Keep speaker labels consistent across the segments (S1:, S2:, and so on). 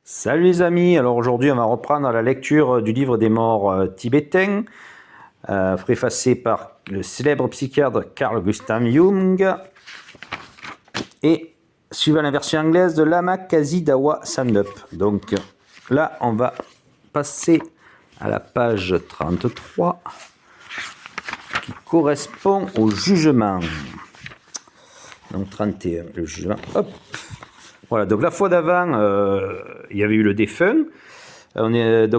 S1: Salut les amis, alors aujourd'hui on va reprendre la lecture du livre des morts tibétains, préfacé par le célèbre psychiatre Carl Gustav Jung, et suivant la version anglaise de Lama Kazi Dawa Samdup. Donc là on va passer à la page 33 qui correspond au jugement. Donc 31, le jugement, hop. Voilà, donc la fois d'avant, il y avait eu le défunt. Donc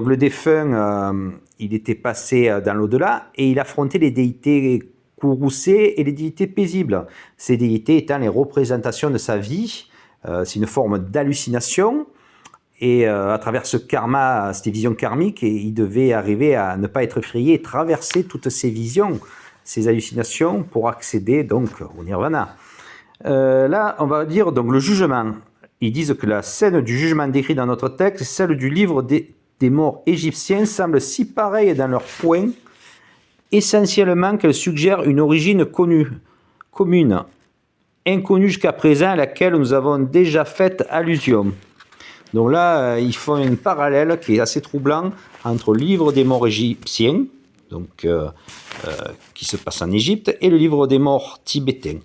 S1: le défunt, il était passé dans l'au-delà et il affrontait les déités courroucées et les déités paisibles. Ces déités étant les représentations de sa vie. C'est une forme d'hallucination. Et à travers ce karma, cette vision karmique, il devait arriver à ne pas être effrayé et traverser toutes ces visions, ces hallucinations pour accéder donc au nirvana. Là, on va dire donc le jugement. Ils disent que la scène du jugement décrit dans notre texte, celle du livre des morts égyptiens, semble si pareille dans leurs points, essentiellement qu'elle suggère une origine commune, inconnue jusqu'à présent, à laquelle nous avons déjà fait allusion. Donc là, ils font un parallèle qui est assez troublant entre le livre des morts égyptiens, donc, qui se passe en Égypte, et le livre des morts tibétains.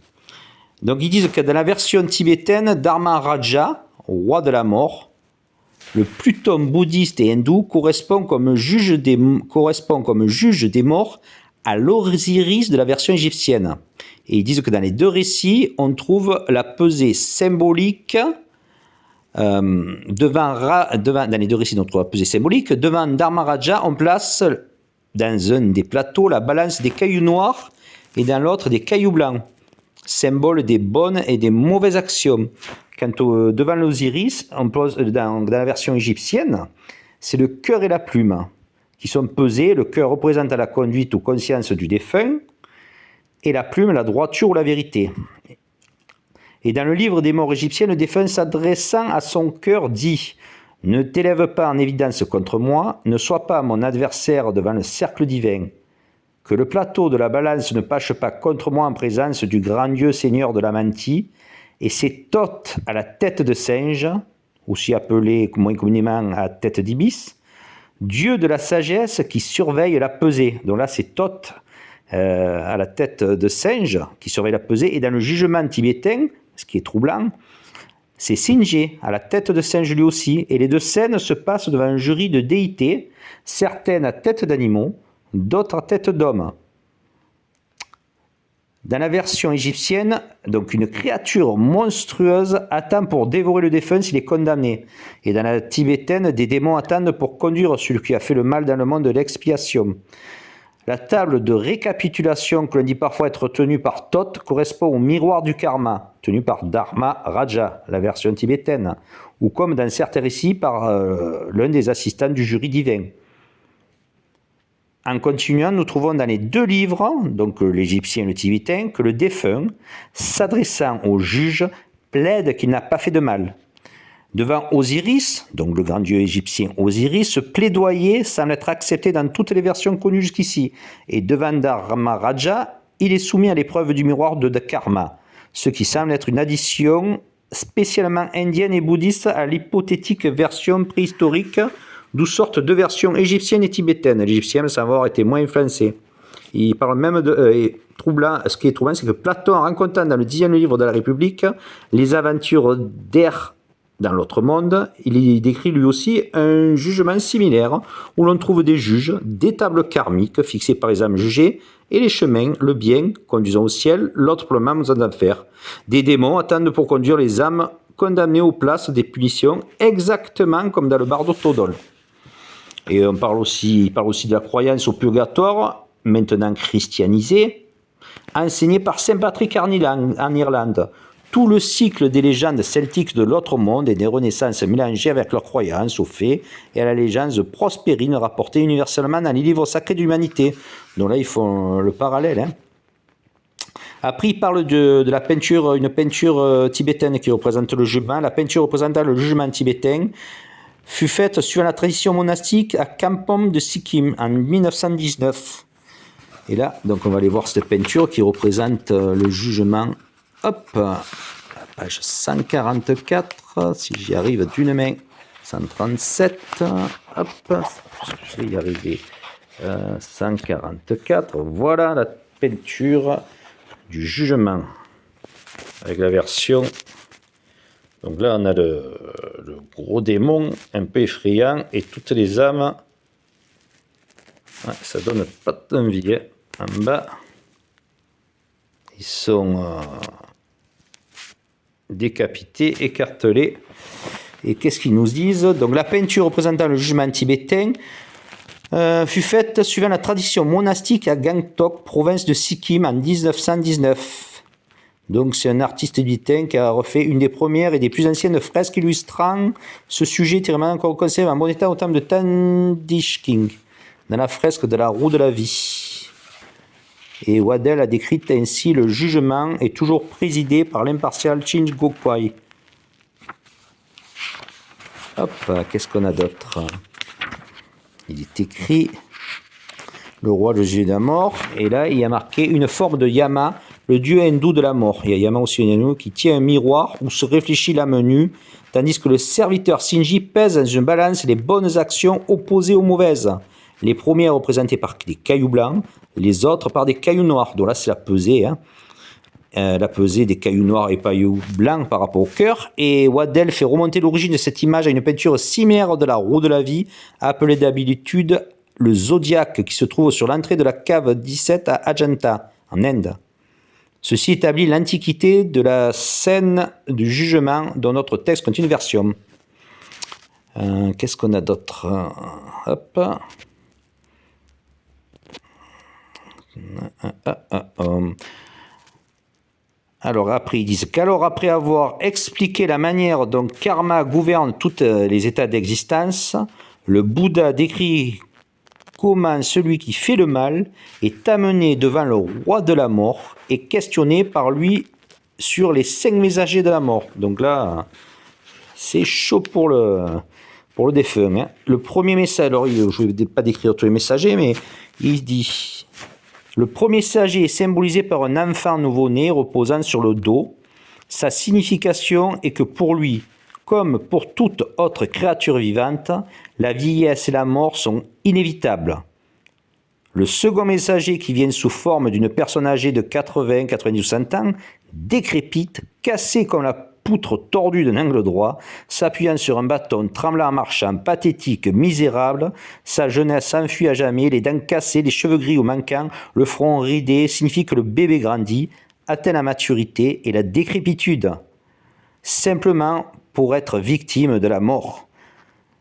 S1: Donc ils disent que dans la version tibétaine, Dharmaraja, roi de la mort, le Pluton bouddhiste et hindou correspond comme juge des morts à l'Osiris de la version égyptienne. Et ils disent que dans les deux récits, on trouve la pesée symbolique devant Dharmaraja, on place dans un des plateaux la balance des cailloux noirs et dans l'autre des cailloux blancs, symbole des bonnes et des mauvaises actions. Quant devant l'Osiris, on pose dans la version égyptienne, c'est le cœur et la plume qui sont pesés. Le cœur représente la conduite ou conscience du défunt et la plume la droiture ou la vérité. Et dans le livre des morts égyptiens, le défunt s'adressant à son cœur dit « Ne t'élève pas en évidence contre moi, ne sois pas mon adversaire devant le cercle divin. Que le plateau de la balance ne penche pas contre moi en présence du grand Dieu Seigneur de la Manti, et ses Thoth à la tête de singe, aussi appelé moins communément à tête d'ibis, Dieu de la sagesse qui surveille la pesée. Donc là, c'est Thoth à la tête de singe qui surveille la pesée, et dans le jugement tibétain, ce qui est troublant, c'est Sinje à la tête de singe lui aussi, et les deux scènes se passent devant un jury de déités, certaines à tête d'animaux, d'autres à tête d'homme. Dans la version égyptienne, donc une créature monstrueuse attend pour dévorer le défunt s'il est condamné. Et dans la tibétaine, des démons attendent pour conduire celui qui a fait le mal dans le monde de l'expiation. La table de récapitulation que l'on dit parfois être tenue par Thoth correspond au miroir du karma, tenu par Dharmaraja, la version tibétaine, ou comme dans certains récits par l'un des assistants du jury divin. En continuant, nous trouvons dans les deux livres, donc l'égyptien et le tibétain, que le défunt, s'adressant au juge, plaide qu'il n'a pas fait de mal. Devant Osiris, donc le grand dieu égyptien Osiris, ce plaidoyer semble être accepté dans toutes les versions connues jusqu'ici. Et devant Dharmaraja, il est soumis à l'épreuve du miroir de karma, ce qui semble être une addition spécialement indienne et bouddhiste à l'hypothétique version préhistorique, d'où sortent deux versions égyptiennes et tibétaines. L'égyptienne semble avoir été moins influencée. Il parle même de... troublant, ce qui est troublant, c'est que Platon, rencontrant dans le 10e livre de la République les aventures d'Er dans l'autre monde, il décrit lui aussi un jugement similaire, où l'on trouve des juges, des tables karmiques fixées par les âmes jugées, et les chemins, le bien, conduisant au ciel, l'autre pour le mal aux enfers. Des démons attendent pour conduire les âmes condamnées aux places des punitions, exactement comme dans le Bardo Todol. Et il parle aussi de la croyance au purgatoire, maintenant christianisée, enseignée par Saint Patrick en Irlande. Tout le cycle des légendes celtiques de l'autre monde et des renaissances mélangées avec leurs croyances aux fées et à la légende prospérine rapportée universellement dans les livres sacrés de l'humanité. Donc là, ils font le parallèle. Après, il parle de la peinture, une peinture tibétaine qui représente le jugement. La peinture représentant le jugement tibétain fut faite suivant la tradition monastique à Kampong de Sikkim en 1919. Et là, donc on va aller voir cette peinture qui représente le jugement. Hop, page 144, si j'y arrive d'une main, 137, hop, je vais y arriver, 144, voilà la peinture du jugement, avec la version, donc là on a le gros démon, un peu effrayant, et toutes les âmes, ouais, ça donne pas d'envie, hein. En bas, ils sont décapités, écartelés. Et qu'est-ce qu'ils nous disent? Donc la peinture représentant le jugement tibétain fut faite suivant la tradition monastique à Gangtok, province de Sikkim, en 1919. Donc c'est un artiste tibétain qui a refait une des premières et des plus anciennes fresques illustrant ce sujet tirement encore conservé en bon état au temple de Tandishking, dans la fresque de la roue de la vie. Et Waddell a décrit ainsi le jugement est toujours présidé par l'impartial Chin Gokwai. Hop, qu'est-ce qu'on a d'autre? Il est écrit le roi de jugé de la mort, et là il y a marqué une forme de Yama, le dieu hindou de la mort. Il y a Yama aussi hindou qui tient un miroir où se réfléchit l'âme nue, tandis que le serviteur Shinji pèse dans une balance les bonnes actions opposées aux mauvaises. Les premières représentées par des cailloux blancs, les autres par des cailloux noirs. Donc là, c'est la pesée, hein. La pesée des cailloux noirs et cailloux blancs par rapport au cœur. Et Waddell fait remonter l'origine de cette image à une peinture similaire de la roue de la vie, appelée d'habitude le zodiaque, qui se trouve sur l'entrée de la cave 17 à Ajanta, en Inde. Ceci établit l'antiquité de la scène du jugement dont notre texte contient une version. Qu'est-ce qu'on a d'autre? Hop. Alors après, ils disent qu'alors après avoir expliqué la manière dont karma gouverne tous les états d'existence, le Bouddha décrit comment celui qui fait le mal est amené devant le roi de la mort et questionné par lui sur les 5 messagers de la mort. Donc là, c'est chaud pour le défunt, hein. Le premier message, alors je ne vais pas décrire tous les messagers, mais il dit... Le premier messager est symbolisé par un enfant nouveau-né reposant sur le dos. Sa signification est que pour lui, comme pour toute autre créature vivante, la vieillesse et la mort sont inévitables. Le second messager, qui vient sous forme d'une personne âgée de 80, 90 ou 100 ans, décrépite, cassée comme la poutre tordue d'un angle droit, s'appuyant sur un bâton, tremblant en marchant, pathétique, misérable, sa jeunesse s'enfuit à jamais, les dents cassées, les cheveux gris ou manquants, le front ridé, signifie que le bébé grandit, atteint la maturité et la décrépitude, simplement pour être victime de la mort.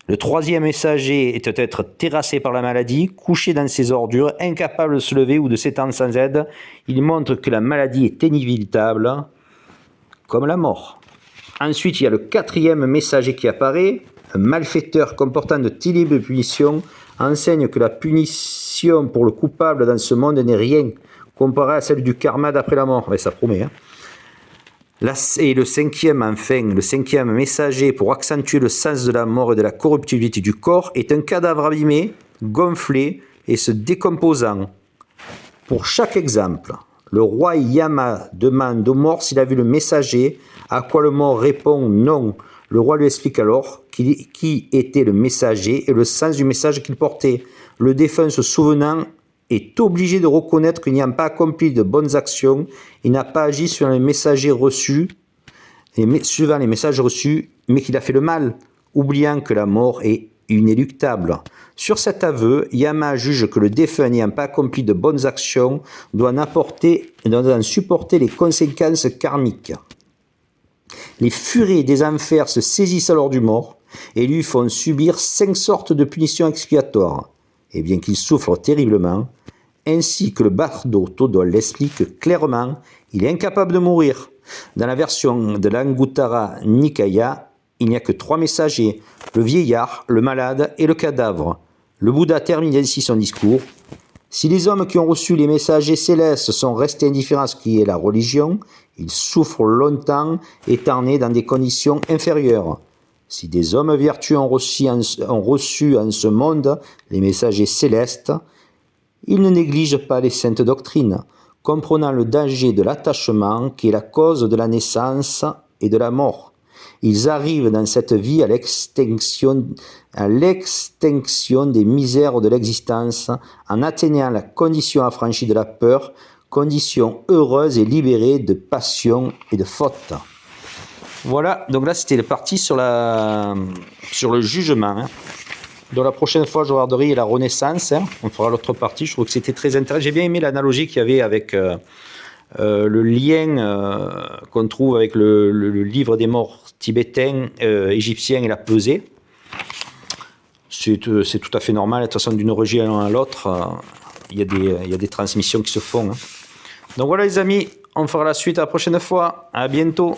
S1: Le troisième messager est peut-être terrassé par la maladie, couché dans ses ordures, incapable de se lever ou de s'étendre sans aide. Il montre que la maladie est inévitable, comme la mort. Ensuite, il y a le quatrième messager qui apparaît. Un malfaiteur comportant de terribles punitions enseigne que la punition pour le coupable dans ce monde n'est rien comparé à celle du karma d'après la mort. Mais ça promet, hein. Et le cinquième messager pour accentuer le sens de la mort et de la corruptibilité du corps est un cadavre abîmé, gonflé et se décomposant. Pour chaque exemple, le roi Yama demande au mort s'il a vu le messager, à quoi le mort répond non. Le roi lui explique alors qui était le messager et le sens du message qu'il portait. Le défunt, se souvenant, est obligé de reconnaître qu'il n'ayant pas accompli de bonnes actions, il n'a pas agi suivant les messages reçus, mais qu'il a fait le mal, oubliant que la mort est inéluctable. Sur cet aveu, Yama juge que le défunt n'ayant pas accompli de bonnes actions doit en supporter les conséquences karmiques. Les furies des enfers se saisissent alors du mort et lui font subir 5 sortes de punitions expiatoires. Et bien qu'il souffre terriblement, ainsi que le bardo Todol l'explique clairement, il est incapable de mourir. Dans la version de l'Anguttara Nikaya, il n'y a que 3 messagers, le vieillard, le malade et le cadavre. Le Bouddha termine ainsi son discours. Si les hommes qui ont reçu les messagers célestes sont restés indifférents à ce qui est la religion, ils souffrent longtemps, étant nés dans des conditions inférieures. Si des hommes vertueux ont reçu en ce monde les messagers célestes, ils ne négligent pas les saintes doctrines, comprenant le danger de l'attachement qui est la cause de la naissance et de la mort, Ils arrivent dans cette vie à l'extinction des misères de l'existence, en atteignant la condition affranchie de la peur, condition heureuse et libérée de passion et de faute. Voilà, donc là c'était parti sur le jugement. Hein. Donc la prochaine fois, je regarderai la Renaissance. Hein. On fera l'autre partie. Je trouve que c'était très intéressant. J'ai bien aimé l'analogie qu'il y avait avec le lien qu'on trouve avec le livre des morts tibétain, égyptien et la pesée. C'est tout à fait normal. De toute façon, d'une religion à l'autre, il y a des transmissions qui se font. Hein. Donc voilà les amis, on fera la suite la prochaine fois. À bientôt.